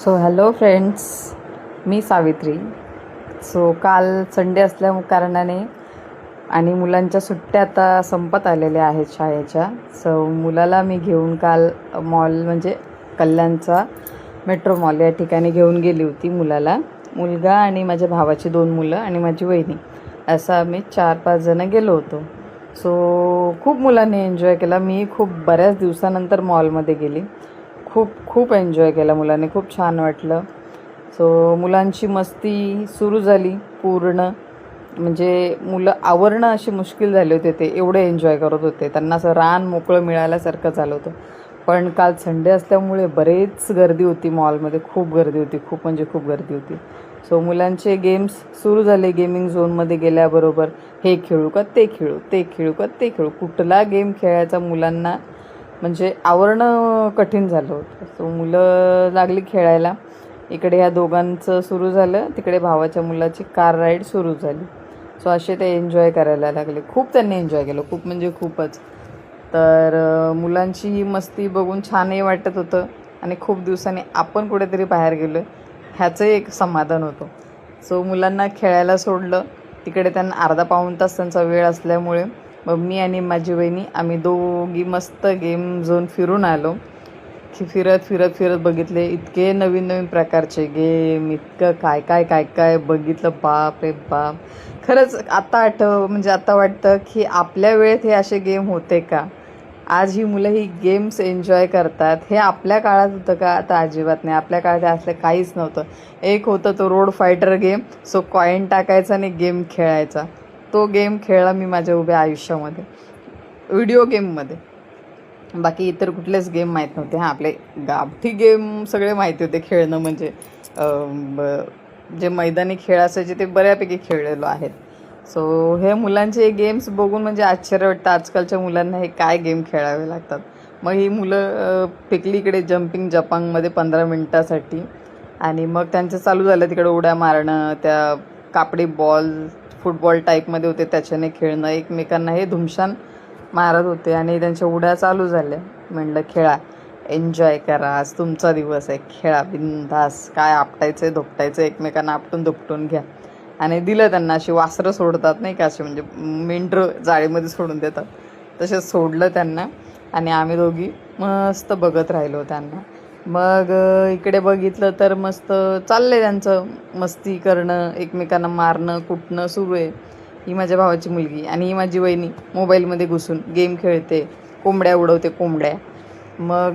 So hello friends, मी Savitri. So काल Sunday असल्या कारणाने आणि मुलांच्या सुट्ट्या आता संपत आलेल्या आहेत शाळेच्या. सो मुलाला मी घेऊन काल मॉल म्हणजे कल्याणचा मेट्रो मॉल या ठिकाणी घेऊन गेली होती मुलाला. मुलगा आणि माझ्या भावाची 2 मुलं आणि माझी वहिनी, असं आम्ही 4-5 जणं गेलो होतो. सो खूप मुलांनी एन्जॉय केला. मी खूप बऱ्याच दिवसानंतर मॉलमध्ये गेली. खूप एन्जॉय केला मुलांनी, खूप छान वाटलं. सो मुलांची मस्ती सुरू झाली पूर्ण, म्हणजे मुलं आवरणं अशी मुश्किल झाले होते. ते एवढे एन्जॉय करत होते. त्यांना असं रान मोकळं मिळाल्यासारखं झालं होतं. पण काल संडे असल्यामुळे बरेच गर्दी होती मॉलमध्ये, खूप गर्दी होती, खूप म्हणजे खूप गर्दी होती. सो मुलांचे गेम्स सुरू झाले. गेमिंग झोनमध्ये गेल्याबरोबर हे खेळू का ते खेळू, ते खेळू का ते खेळू, कुठला गेम खेळायचा मुलांना म्हणजे आवरणं कठीण झालं होतं. सो मुलं लागली खेळायला. इकडे ह्या दोघांचं सुरू झालं, तिकडे भावाच्या मुलाची कार राईड सुरू झाली. सो असे ते एन्जॉय करायला लागले. खूप त्यांनी एन्जॉय केलं, खूप म्हणजे खूपच. तर मुलांची ही मस्ती बघून छानही वाटत होतं आणि खूप दिवसांनी आपण कुठेतरी बाहेर गेलो ह्याचंही एक समाधान होतं. सो मुलांना खेळायला सोडलं. तिकडे त्यांना अर्धा-पाऊण तास त्यांचा वेळ असल्यामुळे मग मी आणि माझी वहिनी आम्ही दोघी मस्त गेम झोन फिरून आलो. फिरत बघितले. इतके नवीन प्रकारचे गेम, इतकं काय बघितलं. बाप रे बाप! खरंच आता वाटतं की आपल्या वेळेत हे असे गेम होते का? आज ही मुलं ही गेम्स एन्जॉय करतात. हे आपल्या काळात होतं का? आता अजिबात नाही. आपल्या काळात असलं काहीच नव्हतं. एक होतं तो road fighter game. So coin टाकायचा आणि गेम खेळायचा. तो गेम खेळला मी माझ्या उभ्या आयुष्यामध्ये, व्हिडिओ गेममध्ये. बाकी इतर कुठलेच गेम माहीत नव्हते. हां, आपले गावठी गेम सगळे माहिती होते खेळणं, म्हणजे जे मैदानी खेळ असायचे ते बऱ्यापैकी खेळलेलो आहेत. सो हे मुलांचे गेम्स बघून म्हणजे आश्चर्य वाटतं, आजकालच्या मुलांना हे काय गेम खेळावे लागतात. मग ही मुलं पिकली इकडे जम्पिंग जपांगमध्ये 15 मिनटासाठी, आणि मग त्यांचं चालू झालं तिकडे उड्या मारणं, त्या कापडी बॉल फुटबॉल टाईपमध्ये होते त्याच्याने खेळणं, एकमेकांना हे धुमशान मारत होते आणि त्यांच्या उड्या चालू झाल्या. म्हणलं खेळा, एन्जॉय करा, आज तुमचा दिवस आहे, खेळा बिनधास, काय आपटायचं आहे धोपटायचं, एकमेकांना आपटून धोपटून घ्या. आणि दिलं त्यांना. अशी वासरं सोडतात नाही का, असे म्हणजे मेंढरं जाळीमध्ये सोडून देतात, तसेच सोडलं त्यांना. आणि आम्ही दोघी मस्त बघत राहिलो त्यांना. मग इकडे बघितलं तर मस्त चाललंय त्यांचं मस्ती करणं, एकमेकांना मारणं कुटणं सुरू आहे. ही माझ्या भावाची मुलगी आणि ही माझी वहिनी मोबाईलमध्ये घुसून गेम खेळते, कोंबड्या उडवते कोंबड्या. मग